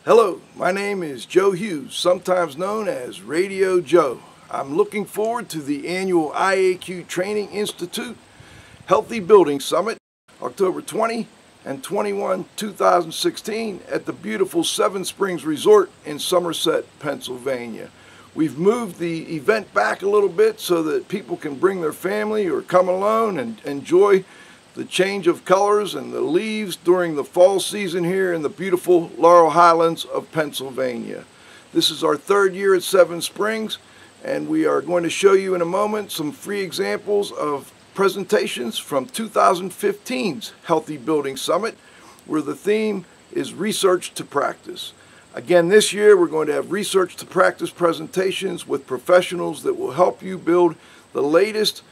Hello, my name is Joe Hughes, sometimes known as Radio Joe. I'm looking forward to the annual IAQ Training Institute Healthy Building Summit, October 20 and 21, 2016 at the beautiful Seven Springs Resort in Somerset, Pennsylvania. We've moved the event back a little bit so that people can bring their family or come alone and enjoy the change of colors and the leaves during the fall season here in the beautiful Laurel Highlands of Pennsylvania. This is our third year at Seven Springs, and we are going to show you in a moment some free examples of presentations from 2015's Healthy Building Summit, where the theme is Research to Practice. Again, this year we're going to have Research to Practice presentations with professionals that will help you build the latest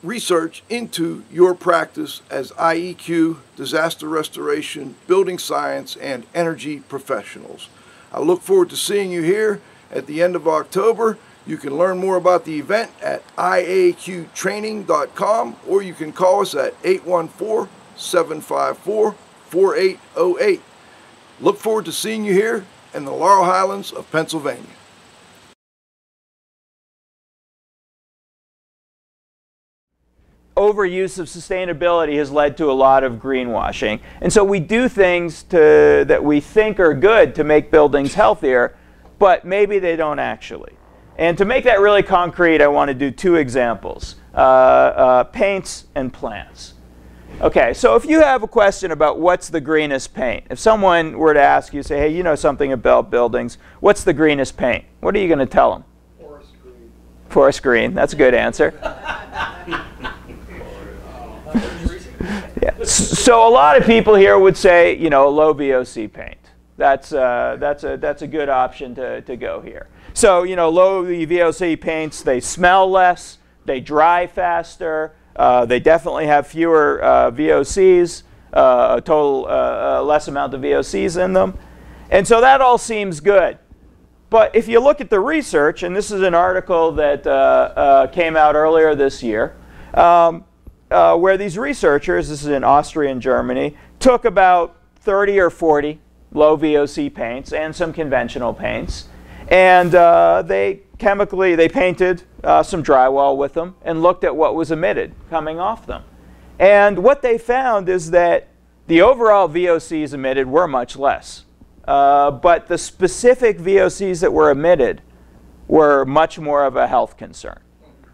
research into your practice as IEQ, disaster restoration, building science, and energy professionals. I look forward to seeing you here at the end of October. You can learn more about the event at iaqtraining.com, or you can call us at 814-754-4808. Look forward to seeing you here in the Laurel Highlands of Pennsylvania. Overuse of sustainability has led to a lot of greenwashing. And so we do things that we think are good to make buildings healthier, but maybe they don't actually. And to make that really concrete, I want to do two examples, paints and plants. Okay, so if you have a question about what's the greenest paint, if someone were to ask you, say, hey, you know something about buildings, what's the greenest paint? What are you going to tell them? Forest green. Forest green, that's a good answer. Yeah. So a lot of people here would say, you know, low VOC paint. That's a good option to go here. So, you know, low VOC paints, they smell less, they dry faster, they definitely have fewer VOCs, a total less amount of VOCs in them. And so that all seems good. But if you look at the research, and this is an article that came out earlier this year, where these researchers, this is in Austria and Germany, took about 30 or 40 low VOC paints and some conventional paints, and they painted some drywall with them and looked at what was emitted coming off them. And what they found is that the overall VOCs emitted were much less, but the specific VOCs that were emitted were much more of a health concern.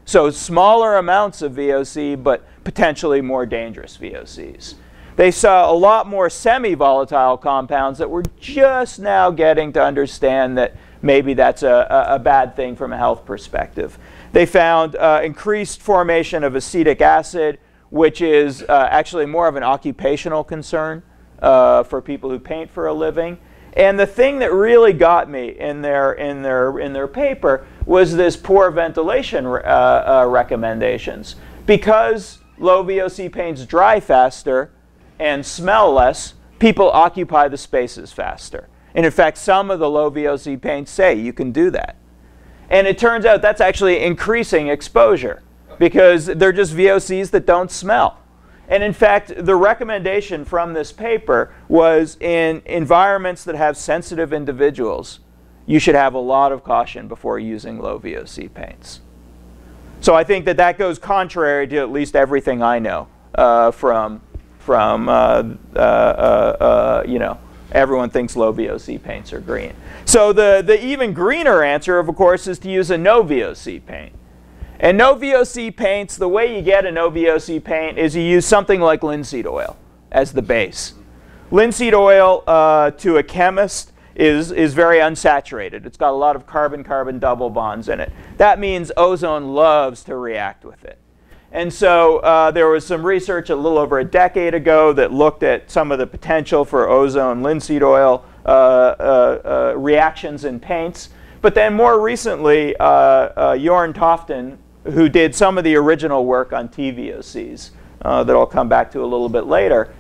So smaller amounts of VOC, but potentially more dangerous VOCs. They saw a lot more semi-volatile compounds that were just now getting to understand that maybe that's a bad thing from a health perspective. They found increased formation of acetic acid, which is actually more of an occupational concern for people who paint for a living. And the thing that really got me in their paper was this poor ventilation recommendations. Because low VOC paints dry faster and smell less, people occupy the spaces faster. And in fact, some of the low VOC paints say you can do that. And it turns out that's actually increasing exposure because they're just VOCs that don't smell. And in fact, the recommendation from this paper was in environments that have sensitive individuals, you should have a lot of caution before using low VOC paints. So I think that goes contrary to at least everything I know you know, everyone thinks low VOC paints are green. So the even greener answer, of course, is to use a no VOC paint. And no VOC paints, the way you get a no VOC paint is you use something like linseed oil as the base. Linseed oil, to a chemist, is very unsaturated. It's got a lot of carbon-carbon double bonds in it. That means ozone loves to react with it. And so there was some research a little over a decade ago that looked at some of the potential for ozone linseed oil reactions in paints. But then more recently, Jorn Toften, who did some of the original work on TVOCs that I'll come back to a little bit later,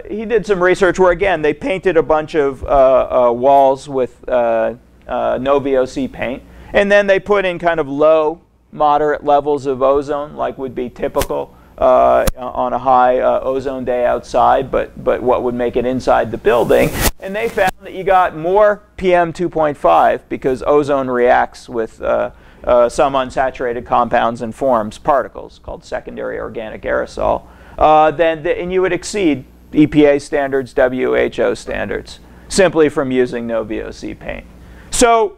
he did some research where, again, they painted a bunch of walls with no VOC paint, and then they put in kind of low, moderate levels of ozone, like would be typical on a high ozone day outside, but what would make it inside the building. And they found that you got more PM 2.5 because ozone reacts with some unsaturated compounds and forms particles called secondary organic aerosol, and you would exceed EPA standards, WHO standards, simply from using no VOC paint. So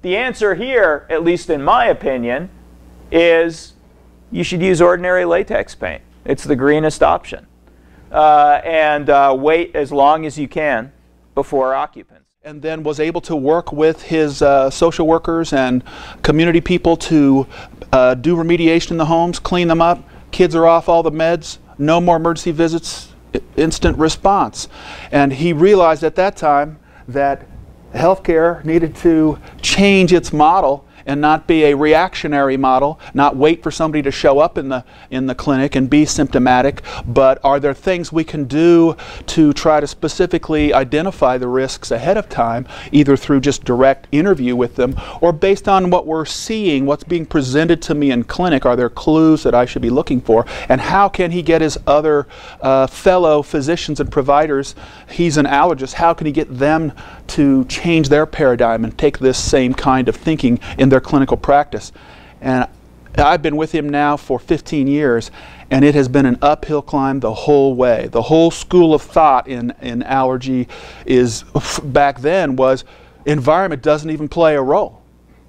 the answer here, at least in my opinion, is you should use ordinary latex paint. It's the greenest option. And wait as long as you can before occupants. And then was able to work with his social workers and community people to do remediation in the homes, clean them up. Kids are off all the meds, no more emergency visits, instant response. And he realized at that time that healthcare needed to change its model and not be a reactionary model, not wait for somebody to show up in the clinic and be symptomatic, but are there things we can do to try to specifically identify the risks ahead of time, either through just direct interview with them or based on what we're seeing, what's being presented to me in clinic, are there clues that I should be looking for, and how can he get his other fellow physicians and providers, he's an allergist, how can he get them to change their paradigm and take this same kind of thinking in their clinical practice. And I've been with him now for 15 years, and it has been an uphill climb the whole way. The whole school of thought in allergy is, back then, was environment doesn't even play a role.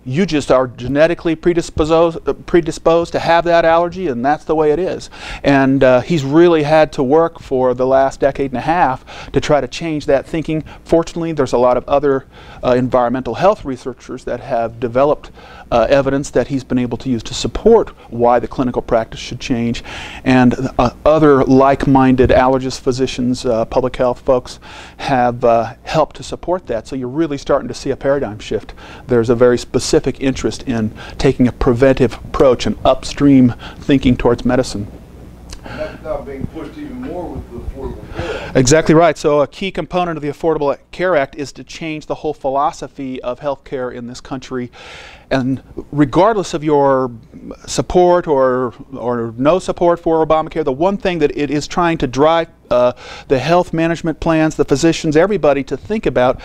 You just are genetically predisposed to have that allergy, and that's the way it is. And he's really had to work for the last decade and a half to try to change that thinking. Fortunately, there's a lot of other environmental health researchers that have developed evidence that he's been able to use to support why the clinical practice should change. And other like-minded allergist physicians, public health folks, have helped to support that. So you're really starting to see a paradigm shift. There's a very specific interest in taking a preventive approach and upstream thinking towards medicine. And that's now being pushed even more with the Affordable Care Act. Exactly right. So a key component of the Affordable Care Act is to change the whole philosophy of healthcare in this country. And regardless of your support or no support for Obamacare, the one thing that it is trying to drive the health management plans, the physicians, everybody to think about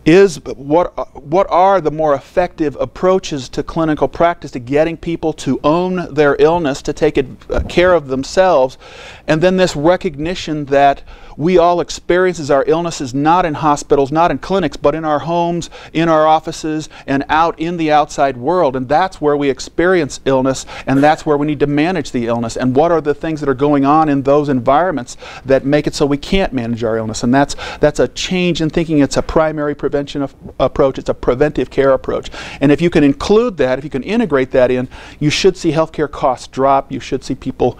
is what are the more effective approaches to clinical practice, to getting people to own their illness, to take care of themselves, and then this recognition that we all experience our illnesses not in hospitals, not in clinics, but in our homes, in our offices, and out in the outside world. And that's where we experience illness, and that's where we need to manage the illness. And what are the things that are going on in those environments that make it so we can't manage our illness? And that's a change in thinking. It's a primary prevention approach. It's a preventive care approach. And if you can include that, if you can integrate that in, you should see healthcare costs drop. You should see people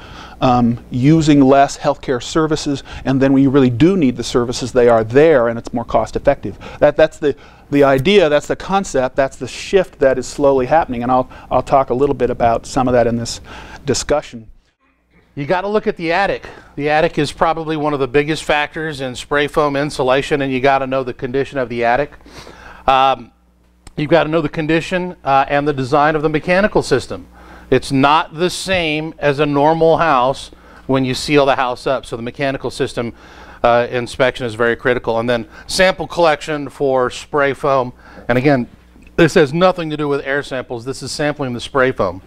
using less healthcare services, and then when you really do need the services, they are there and it's more cost effective. That's the idea, that's the concept, that's the shift that is slowly happening, and I'll talk a little bit about some of that in this discussion. You got to look at the attic. The attic is probably one of the biggest factors in spray foam insulation, and you got to know the condition of the attic. You've got to know the condition and the design of the mechanical system. It's not the same as a normal house when you seal the house up. So the mechanical system inspection is very critical. And then sample collection for spray foam. And again, this has nothing to do with air samples. This is sampling the spray foam.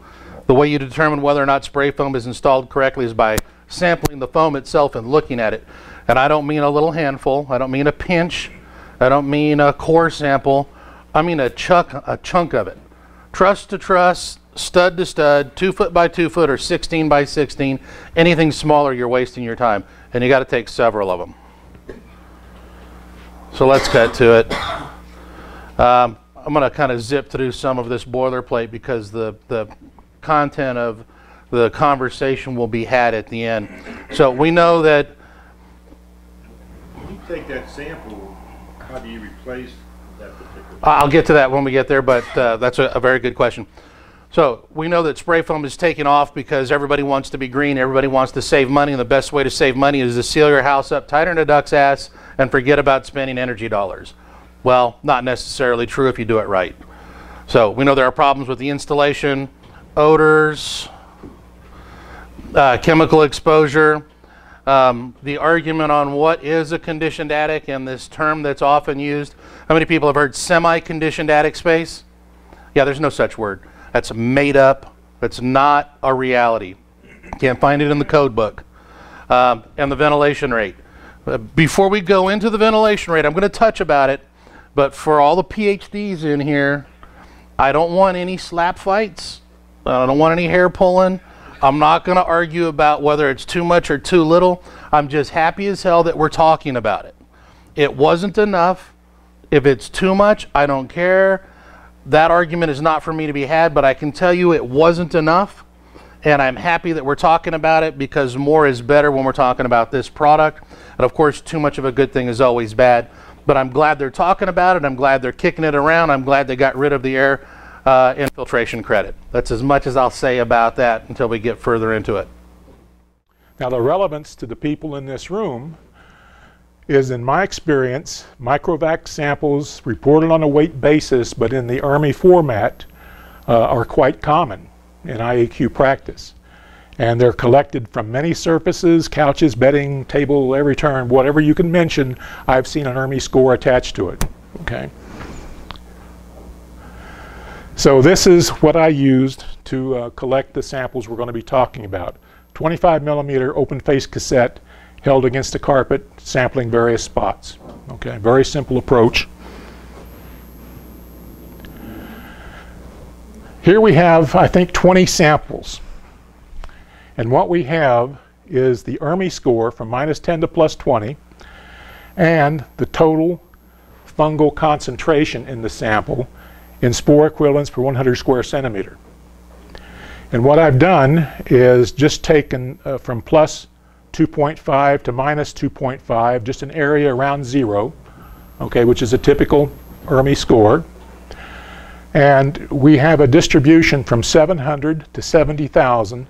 The way you determine whether or not spray foam is installed correctly is by sampling the foam itself and looking at it. And I don't mean a little handful. I don't mean a pinch. I don't mean a core sample. I mean a chunk of it. Truss to truss, stud to stud, 2 foot by 2 foot or 16 by 16. Anything smaller, you're wasting your time. And you got to take several of them. So let's cut to it. I'm going to kind of zip through some of this boilerplate because the content of the conversation will be had at the end. So we know that when you take that sample, how do you replace that particular? I'll get to that when we get there, but that's a very good question. So we know that spray foam is taking off because everybody wants to be green, everybody wants to save money, and the best way to save money is to seal your house up tighter than a duck's ass and forget about spending energy dollars. Well, not necessarily true if you do it right. So we know there are problems with the installation, odors, chemical exposure, the argument on what is a conditioned attic and this term that's often used. How many people have heard semi-conditioned attic space? Yeah, there's no such word. That's made up. That's not a reality. Can't find it in the code book. And the ventilation rate. Before we go into the ventilation rate, I'm going to touch about it, but for all the PhDs in here, I don't want any slap fights. I don't want any hair pulling. I'm not going to argue about whether it's too much or too little. I'm just happy as hell that we're talking about it. It wasn't enough. If it's too much, I don't care. That argument is not for me to be had, but I can tell you it wasn't enough. And I'm happy that we're talking about it because more is better when we're talking about this product. And of course, too much of a good thing is always bad. But I'm glad they're talking about it. I'm glad they're kicking it around. I'm glad they got rid of the air infiltration credit. That's as much as I'll say about that until we get further into it. Now, the relevance to the people in this room is, in my experience, microvac samples reported on a weight basis, but in the Army format, are quite common in IAQ practice. And they're collected from many surfaces, couches, bedding, table, every turn, whatever you can mention, I've seen an Army score attached to it. Okay. So this is what I used to collect the samples we're going to be talking about. 25 millimeter open face cassette held against the carpet, sampling various spots. Okay, very simple approach. Here we have, I think, 20 samples. And what we have is the Army score from -10 to +20 and the total fungal concentration in the sample in spore equivalents per 100 square centimeter. And what I've done is just taken from +2.5 to -2.5, just an area around 0, okay, which is a typical Army score. And we have a distribution from 700 to 70,000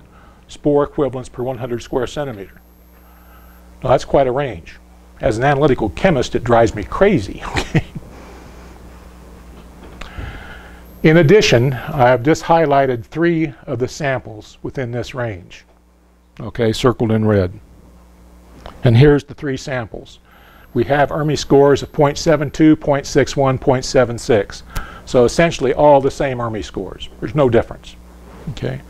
spore equivalents per 100 square centimeter. Now that's quite a range. As an analytical chemist, it drives me crazy. In addition, I've just highlighted 3 of the samples within this range, okay, circled in red. And here's the 3 samples. We have Army scores of 0.72, 0.61, 0.76. So essentially all the same Army scores. There's no difference. Okay.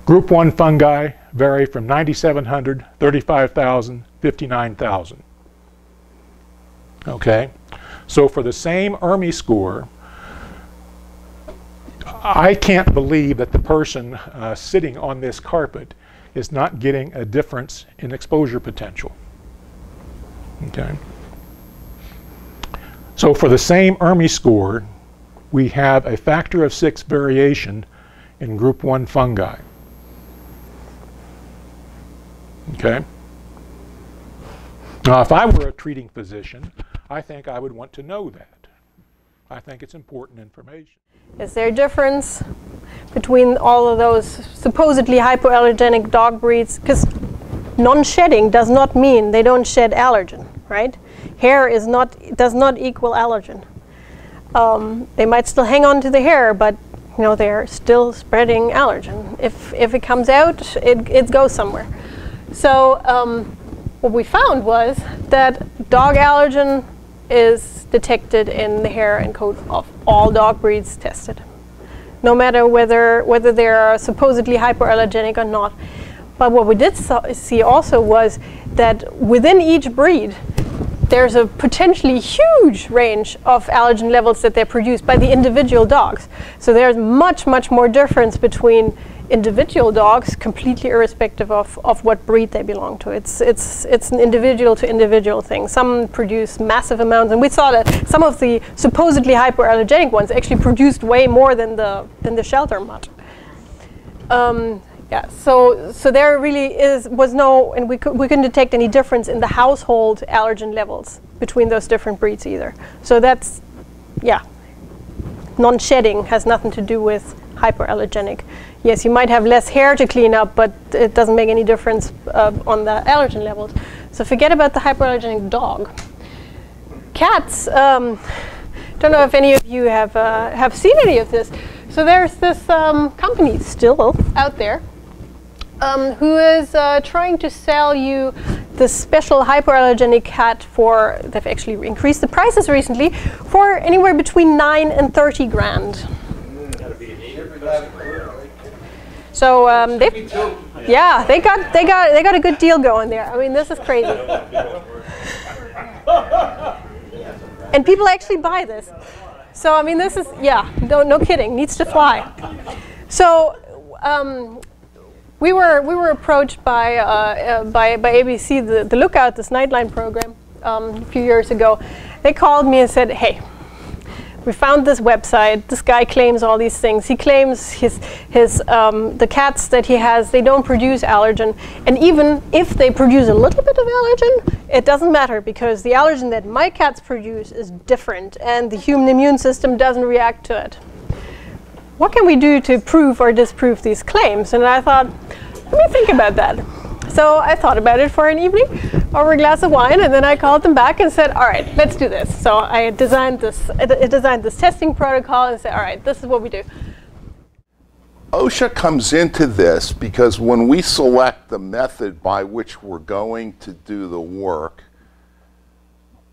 Group 1 fungi vary from 9,700, 35,000, 59,000. Okay. So for the same Army score, I can't believe that the person sitting on this carpet is not getting a difference in exposure potential. Okay. So for the same Army score, we have a factor of 6 variation in group 1 fungi. Okay. Now, if I were a treating physician, I think I would want to know that. I think it's important information. Is there a difference between all of those supposedly hypoallergenic dog breeds? Because non-shedding does not mean they don't shed allergen, right? Hair does not equal allergen. They might still hang on to the hair, but you know they're still spreading allergen. If it comes out, it goes somewhere. So what we found was that dog allergen is detected in the hair and coat of all dog breeds tested, no matter whether they are supposedly hypoallergenic or not. But what we did see also was that within each breed, there's a potentially huge range of allergen levels that they're produced by the individual dogs. So there's much, much more difference between individual dogs, completely irrespective of what breed they belong to. It's an individual to individual thing. Some produce massive amounts, and we saw that some of the supposedly hypoallergenic ones actually produced way more than the shelter mutt. Yeah, so there really was no, and we couldn't detect any difference in the household allergen levels between those different breeds either. So that's, yeah, non-shedding has nothing to do with hyperallergenic. Yes, you might have less hair to clean up, but it doesn't make any difference on the allergen levels. So forget about the hyperallergenic dog. Cats, don't know if any of you have seen any of this. So there's this company still out there who is trying to sell you this special hypoallergenic cat for, they've actually increased the prices recently, for anywhere between 9 and 30 grand. So yeah, they got a good deal going there. I mean, this is crazy. And people actually buy this. So I mean, this is, yeah, no kidding, needs to fly. So we were approached by ABC, the Lookout, this Nightline program, a few years ago. They called me and said, hey, we found this website. This guy claims all these things. He claims the cats that he has, they don't produce allergen. And even if they produce a little bit of allergen, it doesn't matter, because the allergen that my cats produce is different and the human immune system doesn't react to it. What can we do to prove or disprove these claims? And I thought, let me think about that. So I thought about it for an evening over a glass of wine, and then I called them back and said, all right, let's do this. So I designed this testing protocol and said, all right, this is what we do. OSHA comes into this because when we select the method by which we're going to do the work,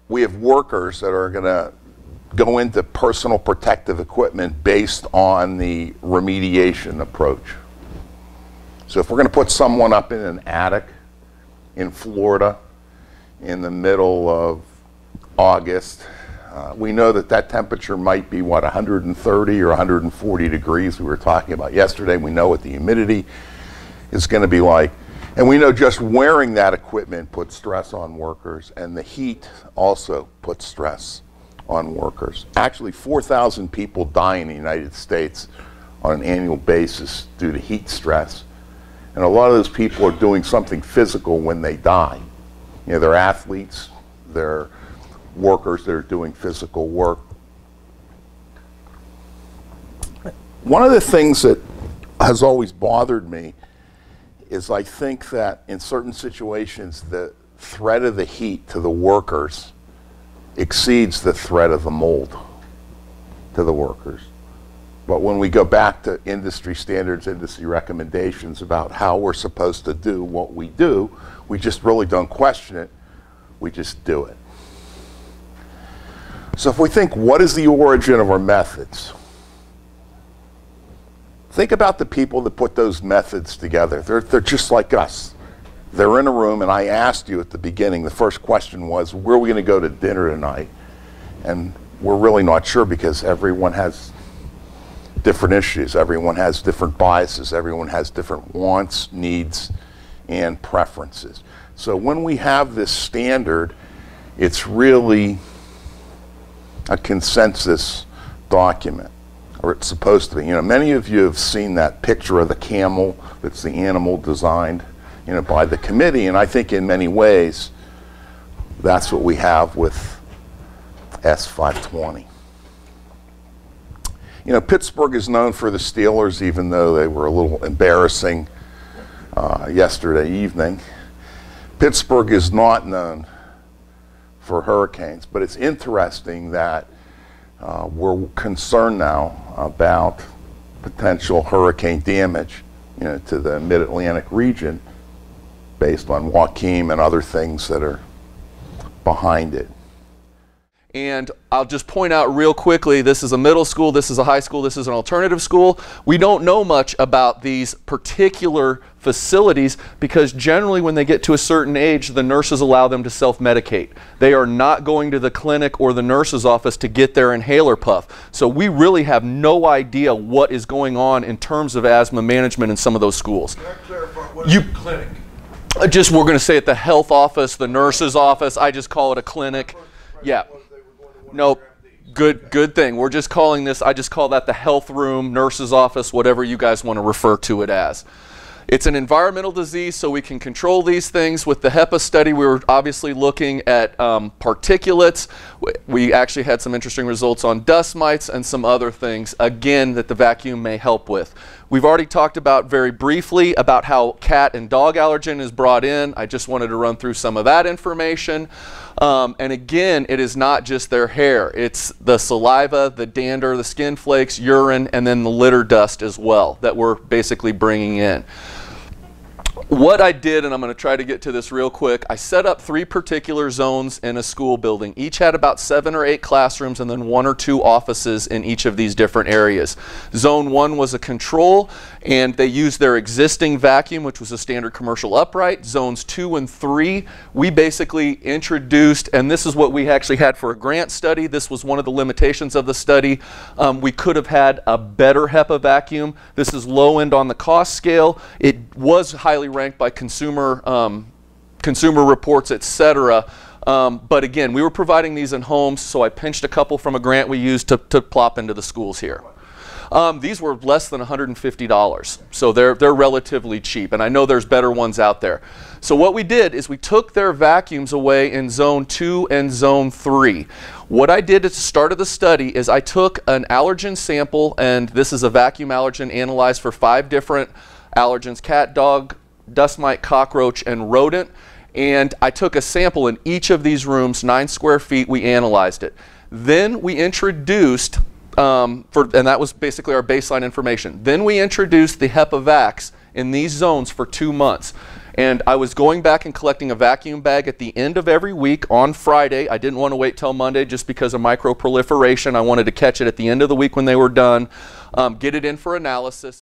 we have workers that are going to go into personal protective equipment based on the remediation approach. So if we're going to put someone up in an attic in Florida in the middle of August, we know that that temperature might be, what, 130 or 140 degrees we were talking about yesterday. We know what the humidity is going to be like. And we know just wearing that equipment puts stress on workers, and the heat also puts stress on workers. Actually, 4,000 people die in the United States on an annual basis due to heat stress. And a lot of those people are doing something physical when they die. You know, they're athletes, they're workers that are doing physical work. One of the things that has always bothered me is I think that in certain situations the threat of the heat to the workers exceeds the threat of the mold to the workers. But when we go back to industry standards, industry recommendations about how we're supposed to do what we do, we just really don't question it, we just do it. So if we think, what is the origin of our methods? Think about the people that put those methods together. They're just like us. They're in a room, and I asked you at the beginning, the first question was, where are we going to go to dinner tonight? And we're really not sure, because everyone has different issues. Everyone has different biases. Everyone has different wants, needs, and preferences. So when we have this standard, it's really a consensus document, or it's supposed to be. You know, many of you have seen that picture of the camel that's the animal designed, you know, by the committee, and I think in many ways that's what we have with S520. You know, Pittsburgh is known for the Steelers, even though they were a little embarrassing yesterday evening. Pittsburgh is not known for hurricanes, but it's interesting that we're concerned now about potential hurricane damage, you know, to the mid-Atlantic region based on Joaquin and other things that are behind it. And I'll just point out real quickly, this is a middle school, this is a high school, this is an alternative school. We don't know much about these particular facilities because generally when they get to a certain age, the nurses allow them to self-medicate. They are not going to the clinic or the nurse's office to get their inhaler puff. So we really have no idea what is going on in terms of asthma management in some of those schools. Can I clarify, what is a clinic? Just, we're going to say at the health office, the nurse's office, I just call it a clinic. Yeah. No, good thing. We're just calling this, I just call that the health room, nurse's office, whatever you guys want to refer to it as. It's an environmental disease, so we can control these things. With the HEPA study, we were obviously looking at particulates. We actually had some interesting results on dust mites and some other things, again, that the vacuum may help with. We've already talked about very briefly about how cat and dog allergen is brought in. I just wanted to run through some of that information. And again, it is not just their hair. It's the saliva, the dander, the skin flakes, urine, and then the litter dust as well that we're basically bringing in. What I did, and I'm going to try to get to this real quick, I set up 3 particular zones in a school building. Each had about 7 or 8 classrooms and then 1 or 2 offices in each of these different areas. Zone 1 was a control, and they used their existing vacuum, which was a standard commercial upright. Zones 2 and 3, we basically introduced, and this is what we actually had for a grant study. This was one of the limitations of the study. We could have had a better HEPA vacuum. This is low end on the cost scale. It was highly ranked by consumer reports, etc. But again, we were providing these in homes, so I pinched a couple from a grant we used to plop into the schools here. These were less than $150, so they're relatively cheap, and I know there's better ones out there. So what we did is we took their vacuums away in Zone 2 and Zone 3. What I did at the start of the study is I took an allergen sample, and this is a vacuum allergen analyzed for 5 different allergens: cat, dog, dust mite, cockroach, and rodent. And I took a sample in each of these rooms, 9 square feet, we analyzed it. Then we introduced, and that was basically our baseline information. Then we introduced the HEPA vacs in these zones for 2 months. And I was going back and collecting a vacuum bag at the end of every week on Friday. I didn't want to wait till Monday just because of microproliferation. I wanted to catch it at the end of the week when they were done, get it in for analysis.